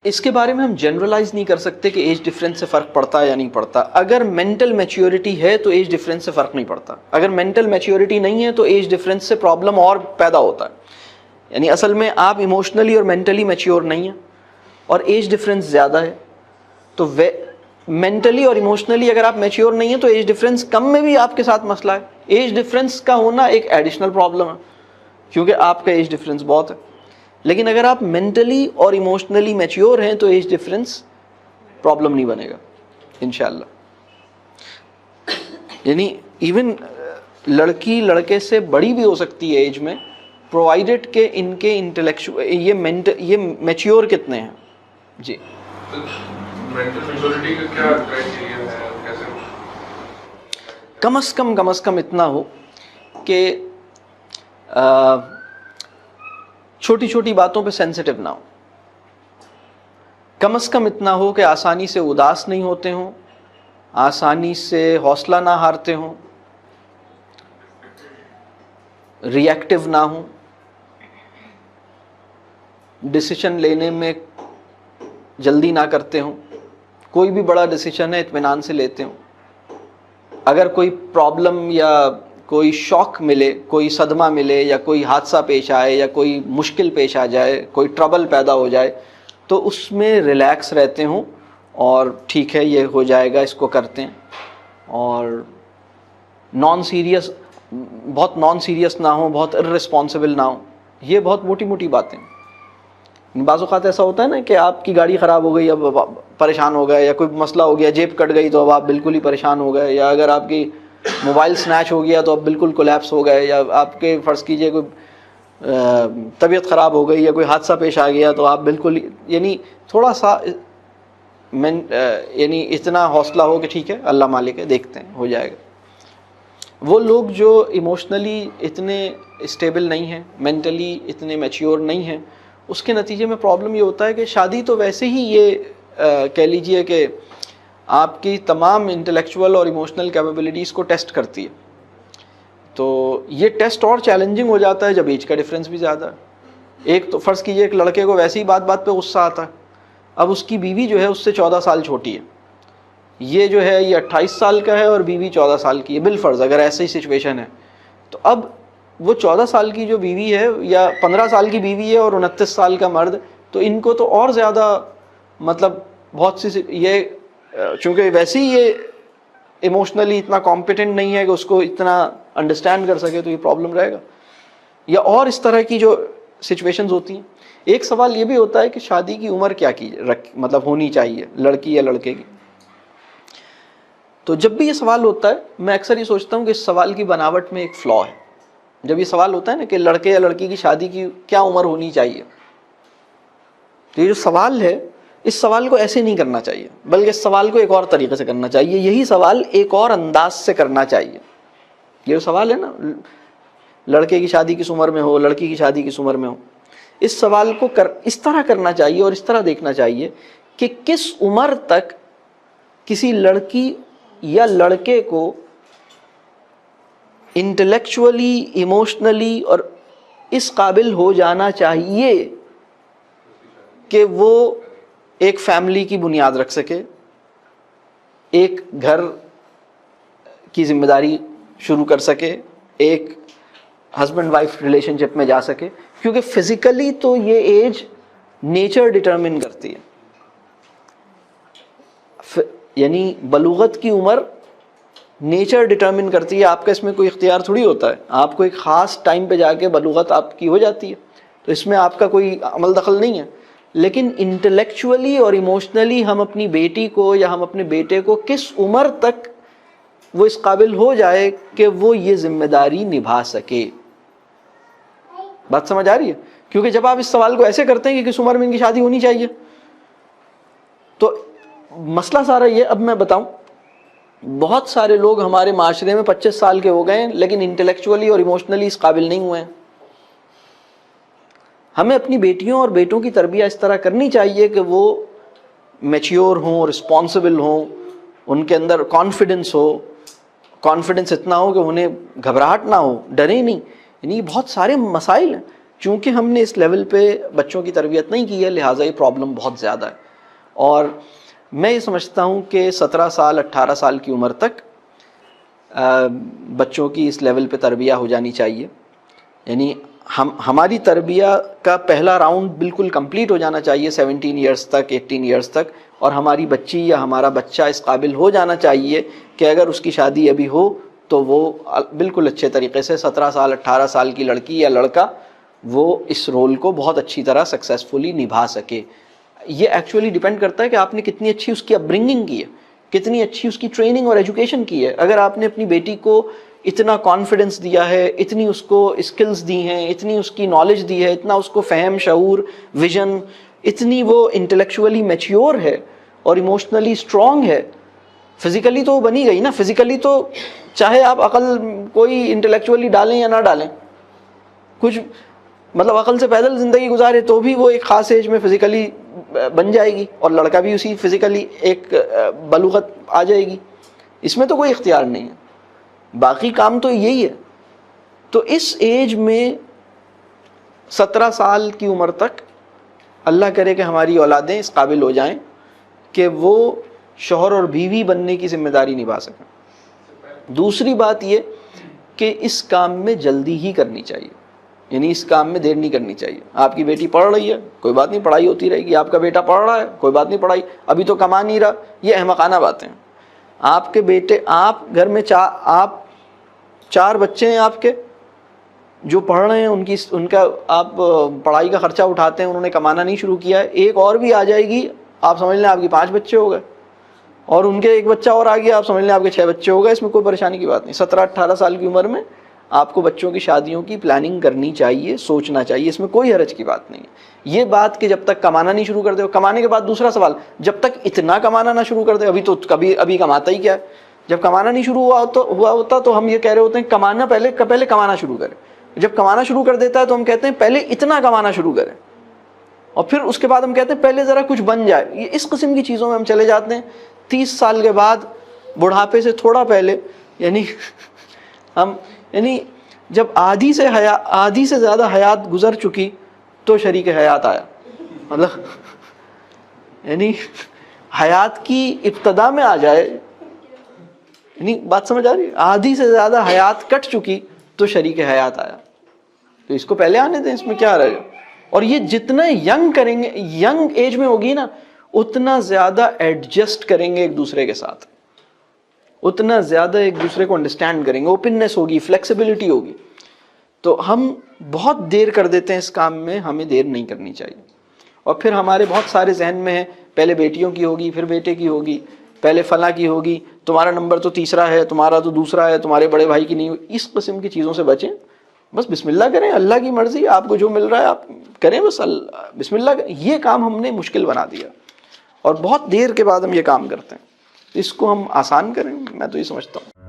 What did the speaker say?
اس کے بارے میں ہم جنرلائز نہیں کر سکتے کہ ایج ڈفرینس سے فرق پڑتا ہے یا نہیں پڑتا. اگر مینٹل میچیورٹی ہے تو ایج ڈفرینس سے فرق نہیں پڑتا. اگر مینٹل میچیورٹی نہیں ہے تو ایج ڈفرینس سے پرابلم اور پیدا ہوتا ہے. یعنی اصل میں آپ ایموشنلی اور مینٹلی میچیور نہیں ہیں اور ایج ڈفرینس زیادہ ہے. تو مینٹلی اور ایموشنلی اگر آپ میچیور نہیں ہیں تو ایج ڈفرینس کم میں بھی آپ کے ساتھ مسئلہ ہے. ایج ڈفرینس کا ہونا ایک ایڈیشنل پرابلم ہے کیونکہ آپ کا ایج ڈفرینس بہت ہے. لیکن اگر آپ مینٹلی اور ایموشنلی میچیور ہیں تو ایج ڈفرینس پرابلم نہیں بنے گا انشاءاللہ. یعنی ایون لڑکی لڑکے سے بڑی بھی ہو سکتی ہے ایج میں، پرووائڈیڈ کہ ان کے انٹلیکچوئل یہ میچیور کتنے ہیں. جی مینٹل میچورٹی کا کیا کرائٹیریا ہے، کیسے؟ کم از کم اتنا ہو کہ چھوٹی چھوٹی باتوں پہ سینسٹیو نہ ہو. کم از کم اتنا ہو کہ آسانی سے اداس نہیں ہوتے ہوں، آسانی سے حوصلہ نہ ہارتے ہوں، ری ایکٹیو نہ ہوں، ڈیسیشن لینے میں جلدی نہ کرتے ہوں. کوئی بھی بڑا ڈیسیشن ہے اطمینان سے لیتے ہوں. اگر کوئی پرابلم یا کوئی شوق ملے، کوئی صدمہ ملے یا کوئی حادثہ پیش آئے یا کوئی مشکل پیش آ جائے، کوئی ٹربل پیدا ہو جائے تو اس میں ریلیکس رہتے ہوں اور ٹھیک ہے یہ ہو جائے گا، اس کو کرتے ہیں. اور بہت نان سیریس نہ ہوں، بہت ارسپانسبل نہ ہوں. یہ بہت موٹی موٹی باتیں. بعض اوقات ایسا ہوتا ہے نا کہ آپ کی گاڑی خراب ہو گئی، اب پریشان ہو گئے، یا کوئی مسئلہ ہو گیا، جیب کٹ گئی تو اب آپ بالکل ہی پریشان ہو گئے، یا اگر آپ کی موبائل سنیچ ہو گیا تو اب بالکل کولیپس ہو گئے، یا آپ کے فرض کیجئے کوئی طبیعت خراب ہو گئی یا کوئی حادثہ پیش آ گیا تو آپ بالکل یعنی تھوڑا سا یعنی اتنا حوصلہ ہو کہ ٹھیک ہے اللہ مالک ہے، دیکھتے ہیں ہو جائے گا. وہ لوگ جو ایموشنلی اتنے اسٹیبل نہیں ہیں، مینٹلی اتنے میچیور نہیں ہیں، اس کے نتیجے میں پرابلم یہ ہوتا ہے کہ شادی تو ویسے ہی یہ کہہ لیجئے کہ آپ کی تمام انٹلیکچوئل اور ایموشنل کیپیبلٹیز کو ٹیسٹ کرتی ہے. تو یہ ٹیسٹ اور چیلنجنگ ہو جاتا ہے جب ایج کا ڈفرینس بھی زیادہ ہے. ایک تو فرض کیجئے ایک لڑکے کو ویسے ہی بات بات پہ غصہ آتا ہے، اب اس کی بیوی جو ہے اس سے 14 سال چھوٹی ہے، یہ جو ہے یہ 28 سال کا ہے اور بیوی 14 سال کی ہے. بالفرض اگر ایسی سچویشن ہے تو اب وہ 14 سال کی جو بیوی ہے یا 15 سال کی بیوی ہے اور 29 سال کا مرد، تو ان کو تو اور زیادہ مطلب بہت سی یہ چونکہ ویسے ہی یہ ایموشنلی اتنا کمپیٹنٹ نہیں ہے کہ اس کو اتنا انڈرسٹینڈ کر سکے، تو یہ پرابلم رہے گا. یا اور اس طرح کی جو سچویشنز ہوتی ہیں. ایک سوال یہ بھی ہوتا ہے کہ شادی کی عمر کیا کی مطلب ہونی چاہیے لڑکی یا لڑکے کی. تو جب بھی یہ سوال ہوتا ہے میں اکثر یہ سوچتا ہوں کہ اس سوال کی بناوٹ میں ایک فلا ہے. جب یہ سوال ہوتا ہے نا کہ لڑکے یا لڑکی کی شادی کی کیا عمر ہونی چاہیے، تو یہ جو سوال ہے اس سوال کو ایسے نہیں کرنا چاہیے، بلکہ اس سوال کو ایک اور طریقے سے کرنا چاہیے. یہی سوال ایک اور انداز سے کرنا چاہیے. یہ جو سوال ہے نا لڑکے کی شادی کس عمر میں ہو، لڑکی کی شادی کس عمر میں ہو، اس سوال کو اس طرح کرنا چاہیے اور اس طرح دیکھنا چاہیے کہ کس عمر تک کسی لڑکی یا لڑکے کو انٹلیکچولی، ایموشنلی اور اس قابل ہو جانا چاہیے کہ وہ ایک فیملی کی بنیاد رکھ سکے، ایک گھر کی ذمہ داری شروع کر سکے، ایک ہسبینڈ وائف ریلیشن شپ میں جا سکے. کیونکہ فزیکلی تو یہ ایج نیچر ڈٹرمن کرتی ہے. یعنی بلوغت کی عمر نیچر ڈٹرمن کرتی ہے، آپ کا اس میں کوئی اختیار تھوڑی ہوتا ہے. آپ کو ایک خاص ٹائم پہ جا کے بلوغت آپ کی ہو جاتی ہے، تو اس میں آپ کا کوئی عمل دخل نہیں ہے. لیکن انٹلیکچولی اور ایموشنلی ہم اپنی بیٹی کو یا ہم اپنے بیٹے کو کس عمر تک وہ اس قابل ہو جائے کہ وہ یہ ذمہ داری نبھا سکے. بات سمجھ آ رہی ہے؟ کیونکہ جب آپ اس سوال کو ایسے کرتے ہیں کہ کس عمر میں ان کی شادی ہونی چاہیے، تو مسئلہ سارا یہ، اب میں بتاؤں، بہت سارے لوگ ہمارے معاشرے میں 25 سال کے ہو گئے ہیں لیکن انٹلیکچولی اور ایموشنلی اس قابل نہیں ہوئے ہیں. ہمیں اپنی بیٹیوں اور بیٹوں کی تربیت اس طرح کرنی چاہیے کہ وہ میچیور ہوں، رسپانسبل ہوں، ان کے اندر کانفیڈنس ہو. کانفیڈنس اتنا ہو کہ انہیں گھبراہٹ نہ ہو، ڈرے نہیں. یعنی بہت سارے مسائل ہیں. چونکہ ہم نے اس لیول پہ بچوں کی تربیت نہیں کی ہے لہٰذا یہ پرابلم بہت زیادہ ہے. اور میں یہ سمجھتا ہوں کہ 17 سال 18 سال کی عمر تک بچوں کی اس لیول پہ تربیہ ہو جانی چاہیے. یعنی ہماری تربیہ کا پہلا راؤنڈ بالکل کمپلیٹ ہو جانا چاہیے 17 ایئرس تک 18 ایئرس تک, اور ہماری بچی یا ہمارا بچہ اس قابل ہو جانا چاہیے کہ اگر اس کی شادی ابھی ہو تو وہ بالکل اچھے طریقے سے 17 سال 18 سال کی لڑکی یا لڑکا وہ اس رول کو بہت اچھی طرح سکسیسفلی نبھا سکے. یہ ایکچولی ڈیپینڈ کرتا ہے کہ آپ نے کتنی اچھی اس کی اپ برنگنگ کی ہے, کتنی اچھی اس کی ٹریننگ اور ایجوکیشن کی ہے. اگر آپ نے اپنی بیٹی کو اتنا کانفیڈنس دیا ہے, اتنی اس کو اسکلز دی ہیں, اتنی اس کی نالج دی ہے, اتنا اس کو فہم, شعور, ویژن, اتنی وہ انٹلیکچولی میچیور ہے اور ایموشنلی اسٹرانگ ہے, فزیکلی تو وہ بنی گئی نا. فزیکلی تو چاہے آپ عقل کوئی انٹلیکچولی ڈالیں یا نہ ڈالیں, کچھ مطلب عقل سے پیدل زندگی گزارے تو بھی وہ ایک خاص ایج میں فزیکلی بن جائے گی, اور لڑکا بھی اسی فزیکلی ایک بلوغت آ جائے گی. اس میں تو کوئی اختیار نہیں ہے, باقی کام تو یہی ہے. تو اس ایج میں 17 سال کی عمر تک اللہ کرے کہ ہماری اولادیں اس قابل ہو جائیں کہ وہ شوہر اور بیوی بننے کی ذمہ داری نبھا سکیں. دوسری بات یہ کہ اس کام میں جلدی ہی کرنی چاہیے, یعنی اس کام میں دیر نہیں کرنی چاہیے. آپ کی بیٹی پڑھ رہی ہے, کوئی بات نہیں, پڑھائی ہوتی رہے گی. آپ کا بیٹا پڑھ رہا ہے, کوئی بات نہیں, پڑھائی ابھی تو کما نہیں رہا. یہ احمقانہ باتیں ہیں. آپ کے بیٹے, آپ گھر میں آپ 4 بچے ہیں آپ کے جو پڑھ رہے ہیں, ان کا آپ پڑھائی کا خرچہ اٹھاتے ہیں, انہوں نے کمانا نہیں شروع کیا ہے. ایک اور بھی آ جائے گی, آپ سمجھ لیں آپ کے 5 بچے ہو گئے, اور ان کے ایک بچہ اور آ گیا, آپ سمجھ لیں آپ کے 6 بچے ہو گئے. اس میں کوئی پریشانی کی بات نہیں. 17-18 سال کی عمر میں آپ کو بچوں کی شادیوں کی پلاننگ کرنی چاہیے, سوچنا چاہیے. اس میں کوئی حرج کی بات نہیں ہے. یہ بات کہ جب تک کمانا نہیں شروع کر دے, کمانے کے بعد دوسرا سوال, جب تک اتنا کمانا نہ شروع کر دے, ابھی کماتا ہی کیا ہے. جب کمانا نہیں شروع ہوا ہوتا تو ہم یہ کہہ رہے ہوتے ہیں کمانا پہلے کمانا شروع کرے. جب کمانا شروع کر دیتا ہے تو ہم کہتے ہیں پہلے اتنا کمانا شروع کرے, اور پھر اس کے بعد ہم کہتے ہیں پہلے ذرا کچھ بن جائے. یہ اس قسم کی چیزوں میں ہم چلے جاتے ہیں. 30 سال کے بعد بڑھاپے سے تھوڑا پہلے, یعنی جب آدھی سے زیادہ حیات گزر چکی تو شریک حیات آیا. مطلب یعنی حیات کی ابتدا میں آ جائے, یعنی بات سمجھ آ رہی ہے, آدھی سے زیادہ حیات کٹ چکی تو شریک حیات آیا. تو اس کو پہلے آنے دیں, اس میں کیا رہے گا. اور یہ جتنا ینگ کریں گے, ینگ ایج میں ہوگی نا, اتنا زیادہ ایڈجسٹ کریں گے ایک دوسرے کے ساتھ, اتنا زیادہ ایک دوسرے کو انڈرسٹینڈ کریں گے, اوپننس ہوگی, فلیکسیبلٹی ہوگی. تو ہم بہت دیر کر دیتے ہیں اس کام میں, ہمیں دیر نہیں کرنی چاہیے. اور پھر ہمارے بہت سارے ذہن میں ہیں پہلے بیٹیوں کی ہوگی, پھر بیٹے کی ہوگی, پہلے فلاں کی ہوگی, تمہارا نمبر تو تیسرا ہے, تمہارا تو دوسرا ہے, تمہارے بڑے بھائی کی نہیں ہوئی. اس قسم کی چیزوں سے بچیں. بس بسم اللہ کریں, اللہ کی مرضی, آپ کو جو مل رہا ہے آپ کریں, بس بسم اللہ کریں. یہ کام ہم نے مشکل بنا دیا اور بہت دیر کے بعد ہم یہ کام کرتے ہیں. اس کو ہم آسان کریں, میں تو یہ سمجھتا ہوں.